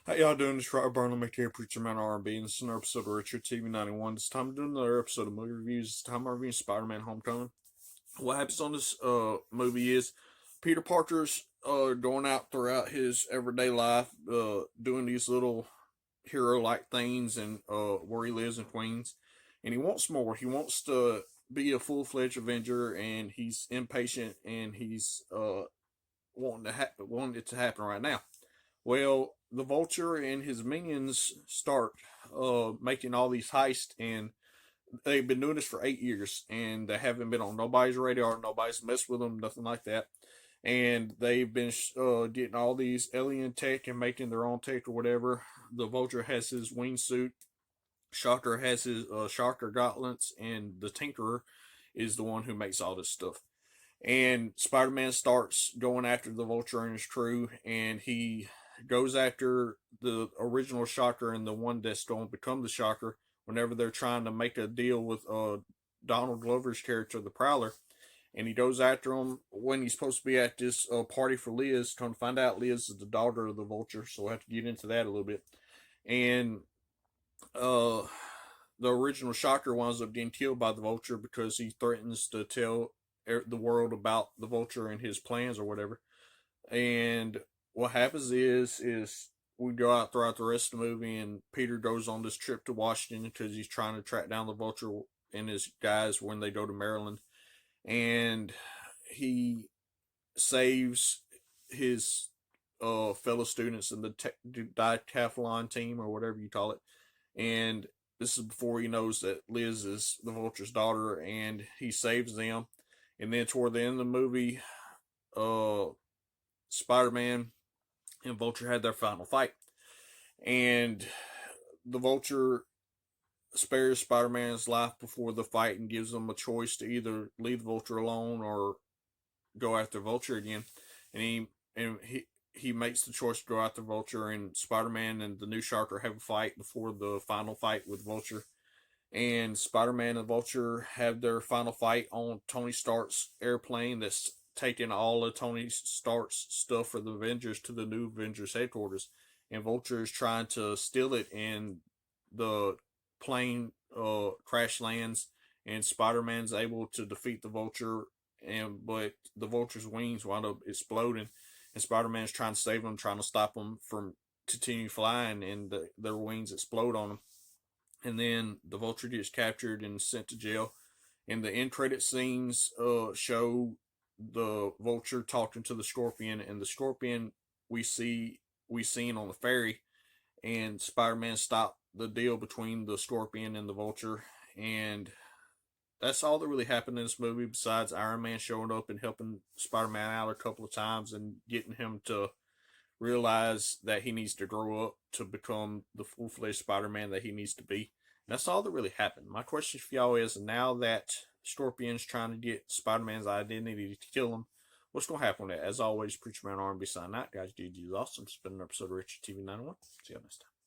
How y'all doing? This is Robert Barnum here, Preacher Man R&B, and this is another episode of Richard TV 91. This time I'm doing another episode of movie reviews. This time I'm reviewing Spider-Man Homecoming. What happens on this movie is Peter Parker's going out throughout his everyday life, doing these little hero-like things and where he lives in Queens. And he wants more. He wants to be a full-fledged Avenger, and he's impatient, and he's wanting it to happen right now. Well, the Vulture and his minions start making all these heists, and they've been doing this for 8 years, and they haven't been on nobody's radar. Nobody's messed with them, nothing like that. And they've been getting all these alien tech and making their own tech or whatever. The Vulture has his wingsuit. Shocker has his Shocker gauntlets, and the Tinkerer is the one who makes all this stuff. And Spider-Man starts going after the Vulture and his crew, and he goes after the original Shocker and the one that's going to become the Shocker whenever they're trying to make a deal with Donald Glover's character, the Prowler. And he goes after him when he's supposed to be at this party for Liz. Come to find out, Liz is the daughter of the Vulture, so we'll have to get into that a little bit. And uh, the original Shocker winds up getting killed by the Vulture because he threatens to tell the world about the Vulture and his plans or whatever. And what happens is we go out throughout the rest of the movie, and Peter goes on this trip to Washington because he's trying to track down the Vulture and his guys when they go to Maryland, and he saves his fellow students in the decathlon team or whatever you call it. And this is before he knows that Liz is the Vulture's daughter, and he saves them. And then toward the end of the movie, Spider-Man and Vulture had their final fight. And the Vulture spares Spider-Man's life before the fight and gives him a choice to either leave the Vulture alone or go after Vulture again. And he makes the choice to go after Vulture, and Spider-Man and the new Shocker have a fight before the final fight with Vulture. And Spider-Man and Vulture have their final fight on Tony Stark's airplane that's taking all of Tony Stark's stuff for the Avengers to the new Avengers headquarters. And Vulture is trying to steal it, and the plane crash lands, and Spider-Man's able to defeat the Vulture, but the Vulture's wings wind up exploding, and Spider-Man's trying to save them, trying to stop them from continuing flying, and their wings explode on them. And then the Vulture gets captured and sent to jail. And the end credit scenes show the Vulture talking to the Scorpion, and the Scorpion we seen on the ferry, and Spider-Man stopped the deal between the Scorpion and the Vulture. And that's all that really happened in this movie, besides Iron Man showing up and helping Spider-Man out a couple of times and getting him to realize that he needs to grow up to become the full-fledged Spider-Man that he needs to be. And that's all that really happened. My question for y'all is, now that Scorpion's trying to get Spider-Man's identity to kill him, what's going to happen with that? As always, Preacher Man R&B signing out. Guys, GG's awesome. It's been an episode of Richard TV 91. See you next time.